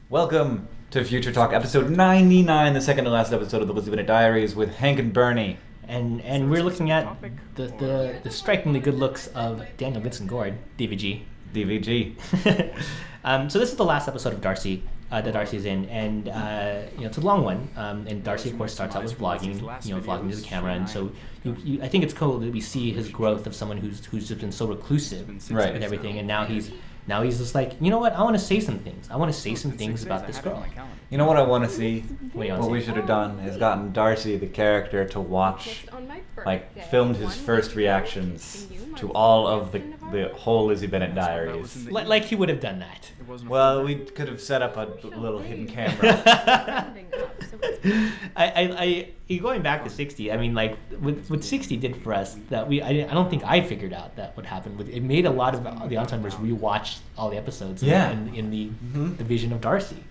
Welcome to Future Talk, episode 99, the second to last episode of the Lizzie Bennet Diaries with Hank and Bernie. And we're looking at the strikingly good looks of Daniel Vincent Gord, DVG. DVG. So this is the last episode of Darcy that Darcy's in, and it's a long one. And Darcy, of course, starts out with vlogging, vlogging to the camera, and so I think it's cool that we see his growth of someone who's just been so reclusive with everything, and now he's just like, you know what? I want to say some things. I want to say some things about this girl. You know what I want to see? What we should have done is gotten Darcy, the character, to watch, filmed his first reactions to all of the whole Lizzie Bennet Diaries. Like he would have done that. Well, we could have set up a little hidden camera. Going back to 60, I mean, like what 60 did for us that I don't think I figured out that would happen. It made a lot of the Ensemblers rewatch all the episodes in the Division of Darcy.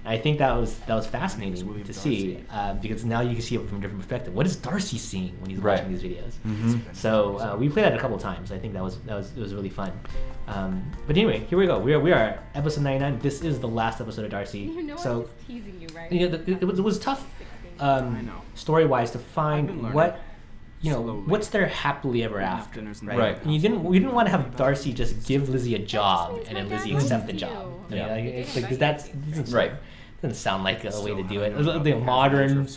And I think that was fascinating to see because now you can see it from a different perspective. What is Darcy seeing when he's watching these videos? Mm-hmm. So we played that a couple of times. I think it was really fun. But anyway, here we go. We are episode 99. This is the last episode of Darcy. So teasing you, right? it was tough story-wise to find what's their happily ever after, right? And we didn't want to have Darcy just give Lizzie a job and then Lizzie accept the job. That's right. Doesn't sound like a way to do it. The modern,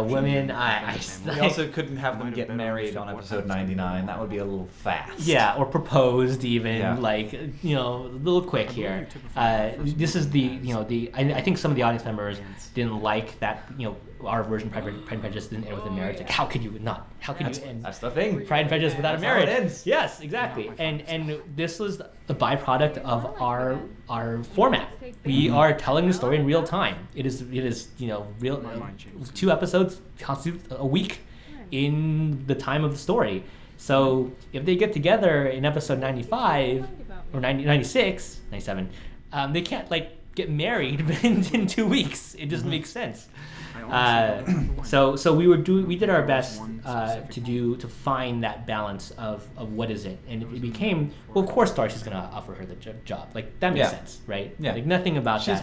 women. We also couldn't have them get married on episode 99. That would be a little fast. Yeah, or proposed even, a little quick here. This is I think some of the audience members didn't like that, our version Pride and Prejudice didn't end with a marriage. Like, how could you not? How could you end? That's the thing. Pride and Prejudice without a marriage. How it ends. Yes, exactly. And this was a byproduct of our format. We are telling the story in real time. It is real. 2 episodes constitute a week in the time of the story. So if they get together in episode 95 or 96, 97, they can't get married in 2 weeks. It doesn't make sense. So we did our best to find that balance of what is it, and it became, well, of course Darcy's gonna offer her the job, like that makes sense, right? Yeah. Nothing about that.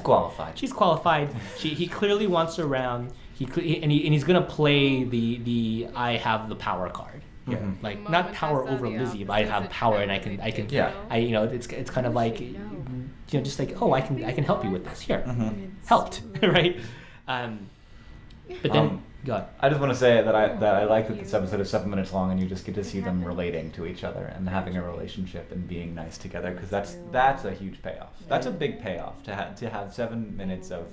She's qualified. He clearly wants her around. He's gonna play the I have the power card. Here. Mm-hmm. Not power over Lizzie, but I have power and I can it's kind of like just like, oh, I can help you with this here. Helped. Right. But then, go ahead. I just want to say that I like that this episode is 7 minutes long and you just get to see them relating to each other and having a relationship and being nice together, because that's a huge payoff. That's a big payoff to have 7 minutes of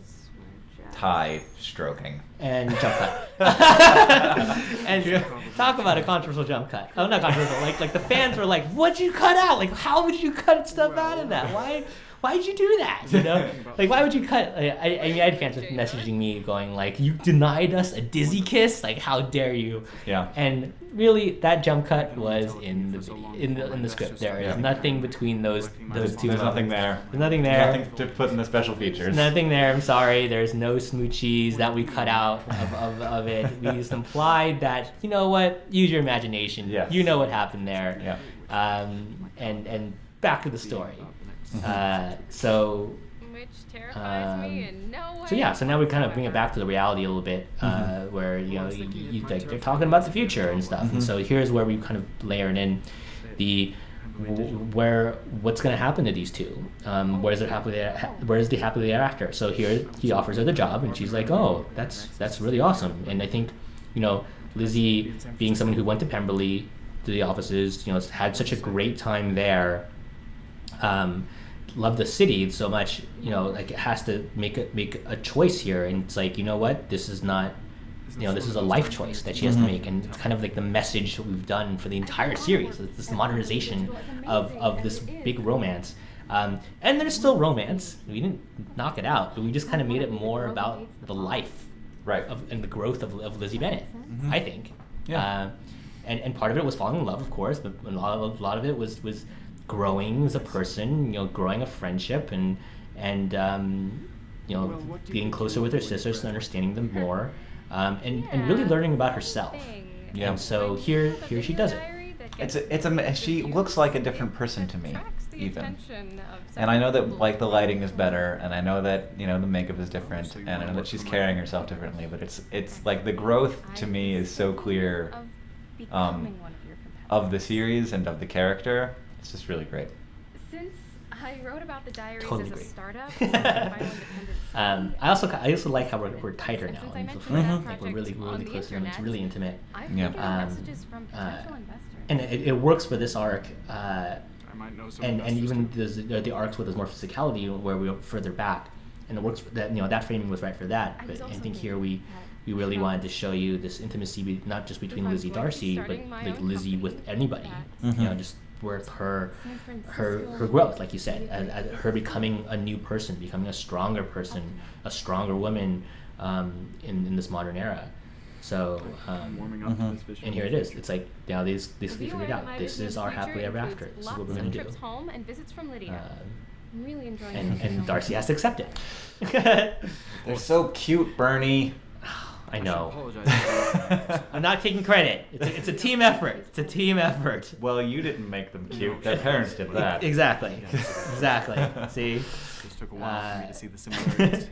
tie stroking and jump cut. And talk about a controversial jump cut. Oh, not controversial. Like the fans were like, "What'd you cut out? Like, how would you cut stuff out of that? Why'd you do that? Like, why would you cut?" I had fans messaging me going like, "You denied us a dizzy kiss? Like, how dare you?" Yeah. And really, that jump cut was in the script. There is nothing between those two. There's nothing there. There's nothing there. Nothing to put in the special features. Nothing there. I'm sorry. There's no smoochies that we cut out of it. We just implied that, you know what? Use your imagination. Yes. You know what happened there. Yeah. And back to the story. Which terrifies me in no way. So now we kind of bring it back to the reality a little bit, where they're talking about the future and stuff. And so here's where we kind of layer in what's going to happen to these two. Where's the happily ever after? So here he offers her the job, and she's like, "Oh, that's really awesome." And I think, Lizzie, being someone who went to Pemberley, to the offices, had such a great time there. Love the city so much, it has to make a choice here, and it's like, you know what, this is not, this is a life choice that she has to make, and it's kind of like the message that we've done for the entire series. It's this modernization of this big romance, and there's still romance. We didn't knock it out, but we just kind of made it more about the life, right, and the growth of Lizzie Bennet. I think, yeah, and part of it was falling in love, of course, but a lot of it was growing as a person, growing a friendship, and getting closer with her sisters and understanding them more, and really learning about herself. Yeah. And so here she does it. She looks like a different person to me. the even. attention of And I know that several like the lighting is people. better, and I know that the makeup is different, and I know that she's carrying herself differently. But it's like the growth to me is so clear Of becoming one of your competitors. of the series and of the character. It's just really great. Since I wrote about the diaries Totally as a agree. startup, and the final independent I also like how we're tighter now. Since I in the mentioned film. that Like we're project really on the close to them. It's really internet, intimate. I've Yeah. been getting messages from potential investors. And it works for this arc. I might know some And investors even too. the arcs where there's more physicality, where we were further back, and it works for that. That framing was right for that. I But was I also think here thinking we really wanted to show you this intimacy, not just between If I'm Lizzie going to be Darcy, but starting my like own Lizzie with company, anybody. Mhm. Just with her San Francisco her growth, like you said, as her becoming a new person, becoming a stronger person, a stronger woman in this modern era. So. Warming up to this vision. And here it is. It's like now they Be figured aware it that out. my This business is our future happily ever includes after. This is lots what we're of gonna do. trips home and visits from Lydia. I'm really enjoying And it. Darcy has to accept it. They're so cute, Bernie. I I know. should apologize. I'm not taking credit. It's a team effort. It's a team effort. Well, you didn't make them cute. Their parents did that. Exactly. Exactly. See? Just took a while for me to see the Uh, similarities.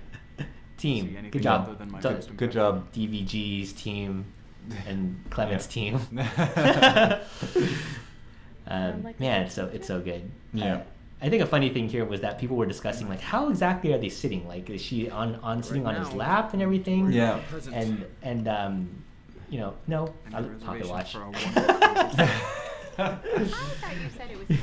See Team. anything Good job. other than my Done. first Good job. DVG's team and Clement's Yeah. team. Man, it's so good. Yeah. I think a funny thing here was that people were discussing like how exactly are they sitting? Like is she on sitting on his now, lap and everything? Yeah. Present. And no, And I'll your pocket watch. reservations for our wonderful- I thought you said it was 6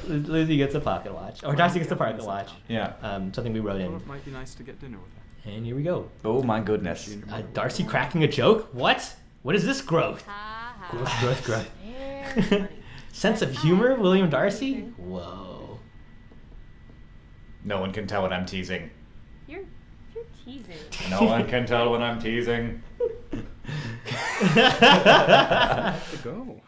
days. Lizzie gets a pocket watch, or Darcy gets a pocket watch. Yeah. Something we wrote Well, in, it might be nice to get dinner with her. and here we go. Oh my goodness. Darcy cracking a joke. What? What is this growth? Ha ha. Growth. Very funny. Sense of humor, William Darcy. Whoa. No one can tell when I'm teasing. You're teasing. No one can tell when I'm teasing. To go.